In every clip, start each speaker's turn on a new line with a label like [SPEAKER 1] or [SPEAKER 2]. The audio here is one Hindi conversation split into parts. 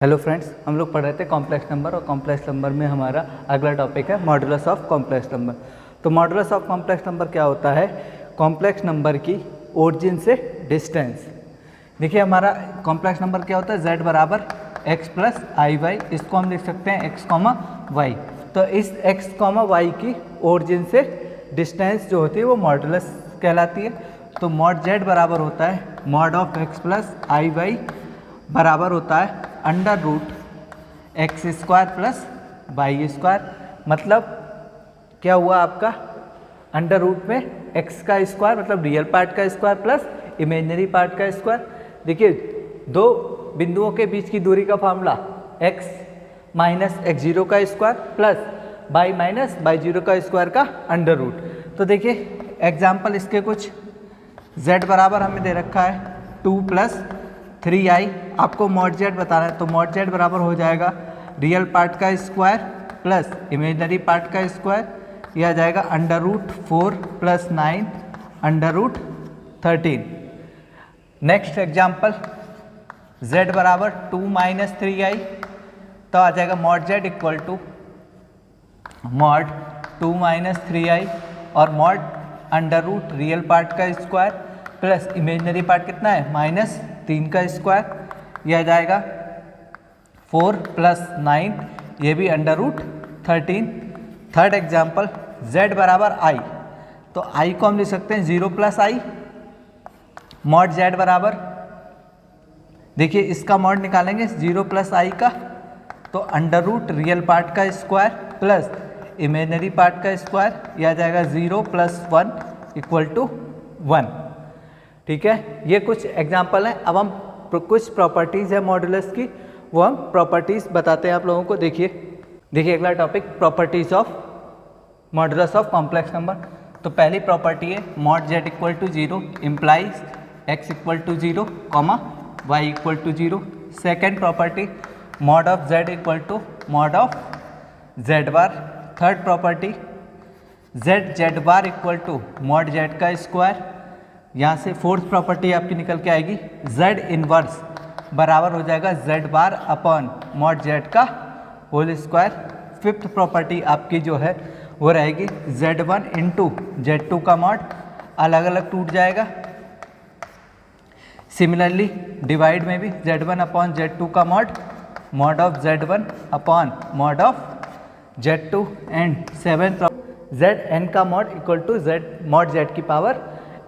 [SPEAKER 1] हेलो फ्रेंड्स, हम लोग पढ़ रहे थे कॉम्प्लेक्स नंबर और कॉम्प्लेक्स नंबर में हमारा अगला टॉपिक है मॉडुलस ऑफ कॉम्प्लेक्स नंबर। तो मॉडुलस ऑफ कॉम्प्लेक्स नंबर क्या होता है? कॉम्प्लेक्स नंबर की ओरिजिन से डिस्टेंस। देखिए हमारा कॉम्प्लेक्स नंबर क्या होता है? z बराबर x प्लस आई वाई। इसको हम लिख सकते हैं x कॉमा वाई। तो इस x कॉमा वाई की ओरिजिन से डिस्टेंस जो होती है वो मॉडुलस कहलाती है। तो मॉड z बराबर होता है mod of x plus i y बराबर होता है under root x square plus y square. मतलब क्या हुआ आपका? अंडर रूट में एक्स का स्क्वायर मतलब रियल पार्ट का स्क्वायर प्लस इमेजिनरी पार्ट का स्क्वायर। देखिए दो बिंदुओं के बीच की दूरी का formula x minus x zero का square plus y minus y zero का स्क्वायर का अंडर रूट। तो देखिए एग्जाम्पल इसके कुछ z बराबर हमें दे रखा है 2 प्लस 3i। आपको मॉड z बताना है तो मॉड z बराबर हो जाएगा रियल पार्ट का स्क्वायर प्लस इमेजिनरी पार्ट का स्क्वायर। यह आ जाएगा under root 4 plus 9 under root 13। Next example z बराबर 2 माइनस 3i। तो आ जाएगा mod z equal to mod 2 minus 3i और mod under root real part का स्क्वायर प्लस इमेजिनरी पार्ट कितना है? माइनस 3 का स्क्वायर। यह आ जाएगा 4 प्लस 9, ये भी under root 13। Third example z बराबर i। तो i को हम लिख सकते हैं 0 प्लस i। मॉड z बराबर, देखिए इसका मॉड निकालेंगे 0 प्लस i का तो अंडर रूट रियल पार्ट का स्क्वायर प्लस इमेजिनरी पार्ट का स्क्वायर। यह आ जाएगा 0 प्लस 1 इक्वल टू 1। ठीक है, ये कुछ एग्जाम्पल हैं। अब हम कुछ प्रॉपर्टीज़ है मॉडुलस की, वो हम प्रॉपर्टीज़ बताते हैं आप लोगों को। देखिए अगला topic properties of modulus of complex number. तो पहली प्रॉपर्टी है mod z equal to 0 implies x equal to 0 comma y equal to 0। Second property mod of z equal to mod of z bar. Third property z bar equal to mod z का स्क्वायर। यहाँ से फोर्थ प्रॉपर्टी आपकी निकल के आएगी z इनवर्स बराबर हो जाएगा z bar upon mod z का होल स्क्वायर। फिफ्थ प्रॉपर्टी आपकी जो है वो रहेगी z1 इंटू z2 का मॉड, अलग अलग टूट जाएगा। सिमिलरली डिवाइड में भी z1 अपॉन z2 का mod of z1 upon mod of z2। And seventh zn का mod equal to z mod z की पावर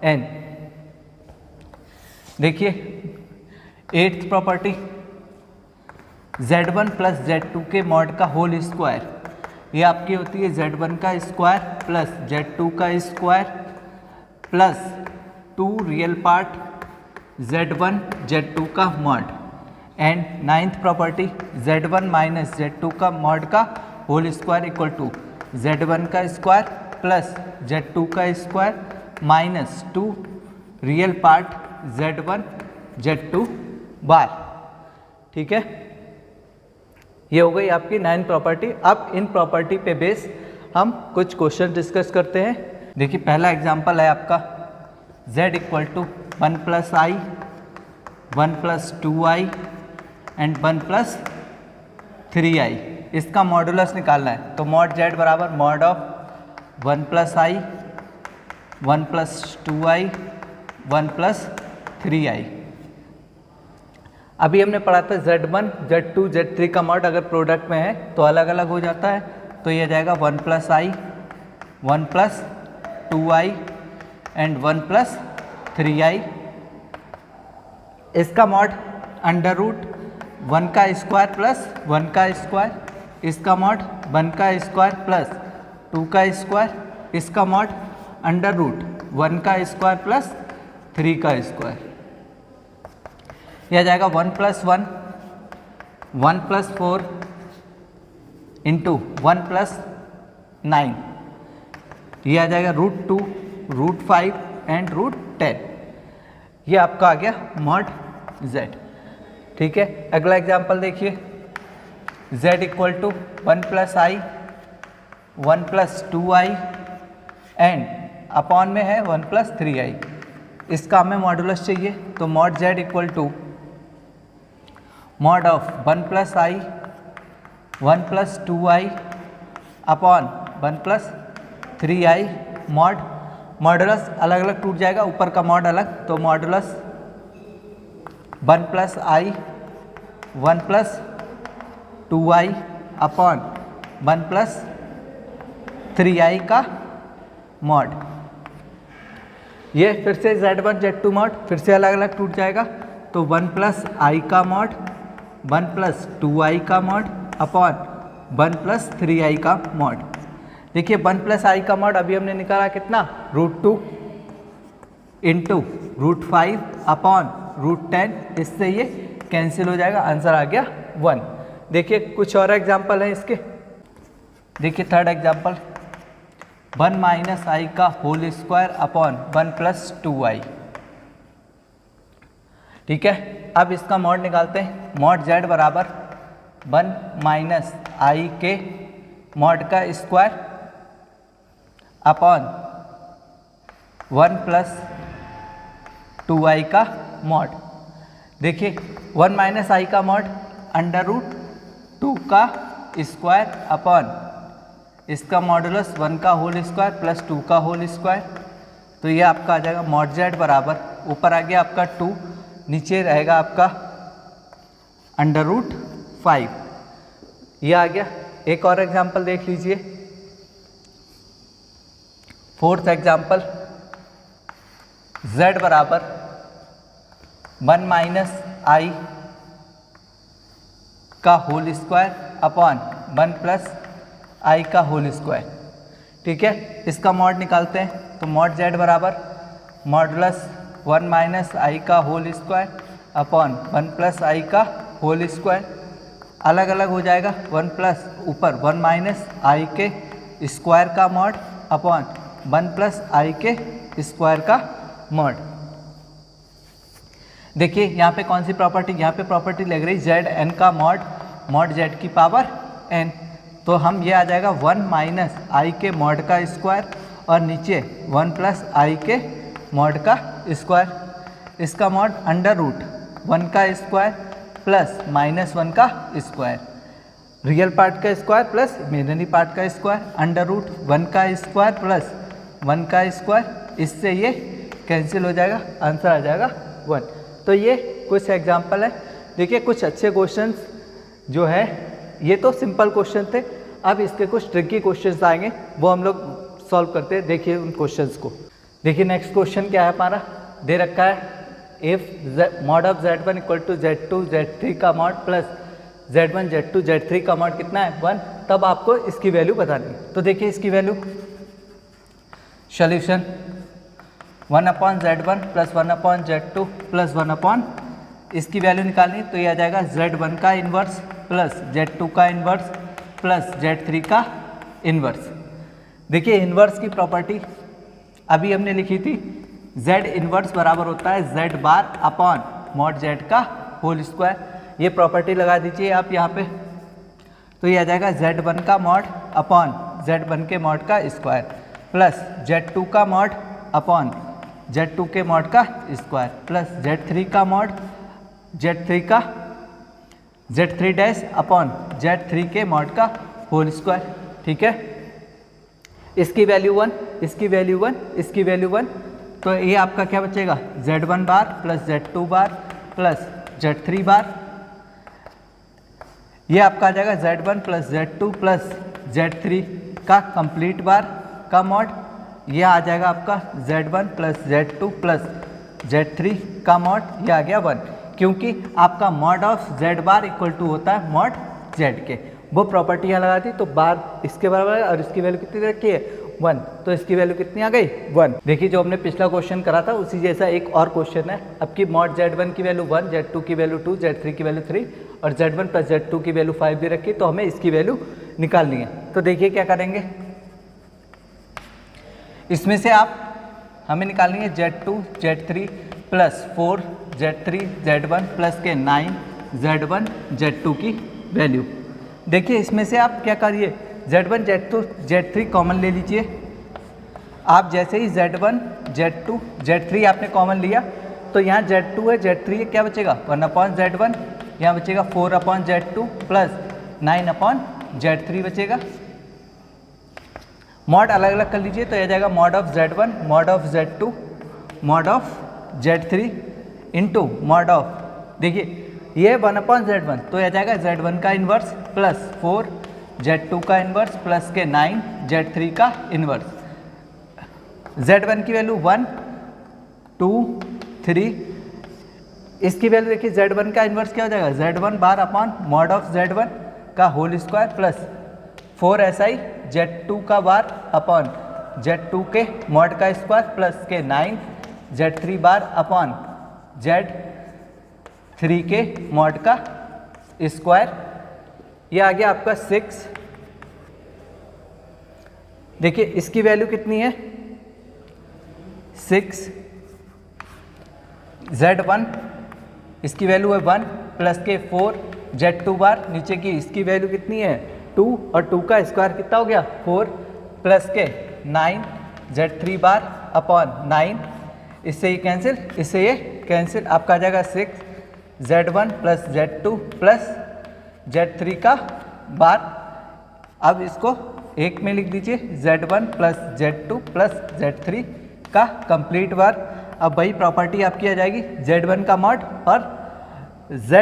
[SPEAKER 1] n। देखिए eighth property z1 plus z2 के मॉड का होल स्क्वायर। ये आपकी होती है z1 का स्क्वायर प्लस z2 का square plus 2 real part z1 z2 का mod. And ninth property z1 minus z2 का मॉड का whole square equal to z1 का स्क्वायर प्लस z2 का square minus 2 real part z1 z2 बार। ठीक है, ये हो गई आपकी 9 प्रॉपर्टी। अब इन प्रॉपर्टी पे बेस हम कुछ क्वेश्चन डिस्कस करते हैं। देखिए पहला एग्जांपल है आपका z equal to 1 plus i 1 plus 2i and 1 plus 3i। इसका मॉडुलस निकालना है तो मॉड z बराबर mod of 1 plus i 1 plus 2i 1 plus 3i। अभी हमने पढ़ा था z1 z2 z3 का मॉड अगर प्रोडक्ट में है तो अलग अलग हो जाता है। तो ये जाएगा 1 plus i 1 plus 2i and 1 plus 3i। इसका मॉड अंडर रूट 1 का स्क्वायर प्लस 1 का स्क्वायर। इसका मॉड 1 का स्क्वायर प्लस 2 का स्क्वायर। इसका मॉड अंडर रूट 1 का स्क्वायर प्लस 3 का स्क्वायर। यह जाएगा 1 प्लस 1 1 प्लस 4 इंटू 1 प्लस 9। यह आ जाएगा √2 √5 एंड √10। ये आपका आ गया मॉड z। ठीक है, अगला एग्जांपल देखिए z equal to 1 plus i 1 plus 2i and upon में है 1 प्लस 3i। इसका हमें मॉडुलस चाहिए तो mod z equal to mod of 1 plus i 1 plus 2i upon 1 plus 3i mod, modulus अलग अलग टूट जाएगा, ऊपर का मॉड अलग, तो modulus 1 plus i 1 plus 2i upon 1 plus 3i का मॉड। ये फिर से Z1 Z2 मॉड फिर से अलग अलग टूट जाएगा, तो 1 प्लस आई का मॉड 1 प्लस 2i का मॉड अपॉन 1 प्लस 3i का मॉड। देखिए 1 प्लस आई का मॉड अभी हमने निकाला कितना, √2 इंटू √5 अपॉन √10, इससे ये कैंसिल हो जाएगा, आंसर आ गया 1। देखिए कुछ और एग्जाम्पल है इसके। देखिए थर्ड एग्जाम्पल 1 माइनस आई का whole square upon 1 plus 2i। ठीक है, अब इसका मॉड निकालते हैं। मॉड z बराबर 1 माइनस आई के मॉड का स्क्वायर अपॉन 1 प्लस 2i का मॉड। देखिए 1 माइनस आई का मॉड √2 का स्क्वायर अपॉन इसका मॉडुलस 1 का होल स्क्वायर प्लस 2 का होल स्क्वायर, तो ये आपका आ जाएगा मॉड z बराबर, ऊपर आ गया आपका 2, नीचे रहेगा आपका √5, ये आ गया। एक और एग्जांपल देख लीजिए, फोर्थ एग्जांपल z बराबर 1 माइनस आई का होल स्क्वायर अपॉन 1 प्लस आई का होल स्क्वायर। ठीक है, इसका मॉड निकालते हैं, तो मॉड z बराबर मॉडुलस 1 माइनस आई का होल स्क्वायर अपॉन 1 प्लस आई का होल स्क्वायर, अलग अलग हो जाएगा, 1 प्लस ऊपर 1 माइनस आई के स्क्वायर का मॉड अपॉन 1 प्लस आई के स्क्वायर का मॉड। देखिए यहाँ पे कौन सी प्रॉपर्टी, यहाँ पे प्रॉपर्टी लग रही जेड एन का मॉड, मॉड जेड की पावर एन, तो हम ये आ जाएगा 1 माइनस आई के मॉड का स्क्वायर और नीचे 1 प्लस आई के मॉड का स्क्वायर। इसका मॉड √1 का स्क्वायर प्लस -1 का स्क्वायर, रियल पार्ट का स्क्वायर प्लस इमेजिनरी पार्ट का स्क्वायर, √1 का स्क्वायर प्लस 1 का स्क्वायर, इससे ये कैंसिल हो जाएगा, आंसर आ जाएगा 1। तो ये कुछ एग्जाम्पल है। देखिए कुछ अच्छे क्वेश्चंस जो है, ये तो सिंपल क्वेश्चन थे, अब इसके कुछ ट्रिकी क्वेश्चंस आएंगे, वो हम लोग सॉल्व करते हैं। देखिए उन क्वेश्चंस को। देखिए नेक्स्ट क्वेश्चन क्या है हमारा, दे रखा है if mod of z1 equal to z2 z3 का mod plus z1 z2 z3 का मॉड कितना है 1, तब आपको इसकी वैल्यू बतानी है। तो देखिए इसकी value, solution 1/z1 plus 1/z2 plus 1 इसकी वैल्यू निकालनी, तो ये आ जाएगा z1 का इन्वर्स प्लस z2 का इन्वर्स प्लस z3 का इन्वर्स। देखिए इन्वर्स की प्रॉपर्टी अभी हमने लिखी थी, z इन्वर्स बराबर होता है z bar upon mod z का होल स्क्वायर। ये प्रॉपर्टी लगा दीजिए आप यहाँ पे, तो ये आ जाएगा z1 का मॉड अपॉन z1 के मॉड का स्क्वायर प्लस z2 का मॉड अपॉन z2 के मॉड का स्क्वायर प्लस z3 का mod z3 dash upon z3 के मॉड का होल स्क्वायर। ठीक है, इसकी वैल्यू 1, इसकी वैल्यू 1, इसकी वैल्यू 1, तो ये आपका क्या बचेगा z1 बार प्लस z2 बार प्लस z3 बार, ये आपका आ जाएगा z1 plus z2 plus z3 का कंप्लीट बार का मॉड, ये आ जाएगा आपका z1 plus z2 plus z3 का मॉड, ये आ गया 1, क्योंकि आपका mod of z bar equal to होता है मॉड z के। वो प्रॉपर्टी यहाँ लगा दी, तो बार इसके बराबर है और इसकी वैल्यू कितनी रखी है 1, तो इसकी वैल्यू कितनी आ गई 1। देखिए जो हमने पिछला क्वेश्चन करा था उसी जैसा एक और क्वेश्चन है। अब की मॉड z1 की वैल्यू 1, z2 की वैल्यू 2, z3 की वैल्यू 3 और z1 प्लस z2 की वैल्यू 5 भी रखी, तो हमें इसकी वैल्यू निकालनी है। तो देखिए क्या करेंगे, इसमें से आप हमें निकालनी है z2 z3 plus 4 z3 z1 plus के 9 z1 z2 की वैल्यू। देखिए इसमें से आप क्या करिए, z1 z2 z3 कॉमन ले लीजिए। आप जैसे ही z1 z2 z3 आपने कॉमन लिया, तो यहाँ z2 है z3 है, क्या बचेगा 1/z1 यहाँ बचेगा 4/Z2 प्लस 9/Z3 बचेगा। मॉड अलग अलग कर लीजिए तो यह जाएगा mod of Z1 mod of Z2 mod of Z3 into mod of, देखिए ये 1/Z1 तो यह जाएगा Z1 का इन्वर्स प्लस 4 Z2 का इन्वर्स प्लस के 9 Z3 का इन्वर्स। Z1 की वैल्यू 1 2 3, इसकी वैल्यू देखिए Z1 का इन्वर्स क्या हो जाएगा Z1 bar upon mod of Z1 का whole square plus 4SI Z2 का बार अपॉन Z2 के मॉड का स्क्वायर प्लस के 9 Z3 बार अपॉन Z3 के मॉड का स्क्वायर। ये आ गया आपका 6। देखिए इसकी वैल्यू कितनी है 6 Z1, इसकी वैल्यू है 1 प्लस के 4 Z2 बार, नीचे की इसकी वैल्यू कितनी है 2 और 2 का स्क्वायर कितना हो गया 4 प्लस के 9 Z3 बार अपॉन 9, इससे ये कैंसिल, इससे ये कैंसिल, आपका आ जाएगा 6 Z1 plus Z2 plus Z3 का बार। अब इसको एक में लिख दीजिए Z1 plus Z2 plus Z3 का कंप्लीट बार। अब वही प्रॉपर्टी आपकी आ जाएगी Z1 का मॉड और Z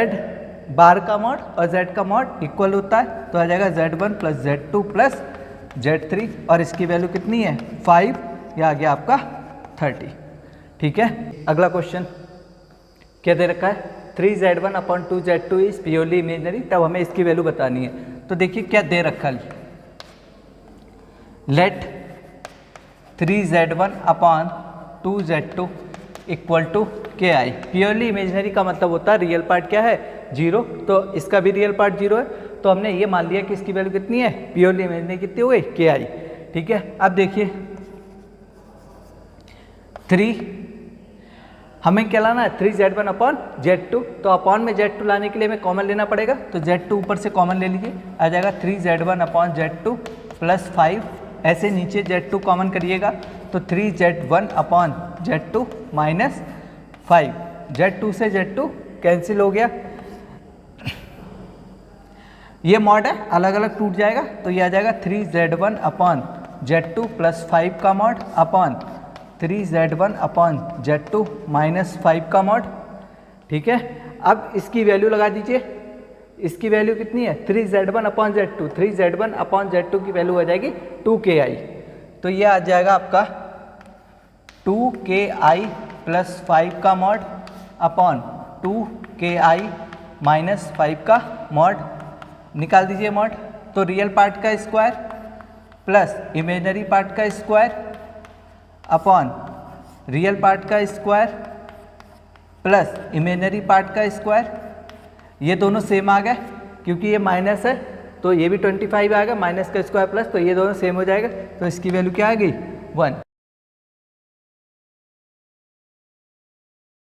[SPEAKER 1] बार का मॉड और Z का मॉड इक्वल होता है तो आ जाएगा Z1 plus Z2 plus Z3 और इसकी वैल्यू कितनी है 5, यह आ गया आपका 30। ठीक है, अगला क्वेश्चन क्या दे रखा है 3Z1 upon 2Z2 is purely imaginary, तब हमें इसकी वैल्यू बतानी है। तो देखिए क्या दे रखा है, let 3Z1 upon 2Z2 equal to KI। Purely imaginary का मतलब होता है रियल पार्ट क्या है 0, तो इसका भी रियल पार्ट 0 है, तो हमने ये मान लिया कि इसकी वैल्यू कितनी है प्योरली इमेजिनरी कितनी हो गई KI। ठीक है, अब देखिए 3 हमें क्या लाना है 3Z1 अपॉन Z2, तो अपॉन में Z2 लाने के लिए हमें कॉमन लेना पड़ेगा, तो Z2 ऊपर से कॉमन ले लीजिए, आ जाएगा 3Z1 अपॉन Z2 प्लस 5, ऐसे नीचे Z2 कॉमन करिएगा तो 3Z1 upon Z2 minus 5, Z2 से Z2 कैंसिल हो गया, ये मॉड है अलग अलग टूट जाएगा, तो ये आ जाएगा 3Z1 अपॉन Z2 प्लस 5 का mod upon 3Z1 upon Z2 minus 5 का मॉड। ठीक है, अब इसकी वैल्यू लगा दीजिए, इसकी वैल्यू कितनी है 3Z1 upon Z2, 3Z1 upon Z2 की वैल्यू हो जाएगी 2KI, तो ये आ जाएगा आपका 2KI प्लस 5 का मॉड अपॉन 2KI माइनस 5 का मॉड। निकाल दीजिए मॉड, तो रियल पार्ट का स्क्वायर प्लस इमेजिनरी पार्ट का स्क्वायर अपॉन रियल पार्ट का स्क्वायर प्लस इमेजिनरी पार्ट का स्क्वायर, ये दोनों सेम आ गए क्योंकि ये माइनस है तो ये भी 25 आ गया, माइनस का स्क्वायर प्लस, तो ये दोनों सेम हो जाएगा, तो इसकी वैल्यू क्या आ गई 1।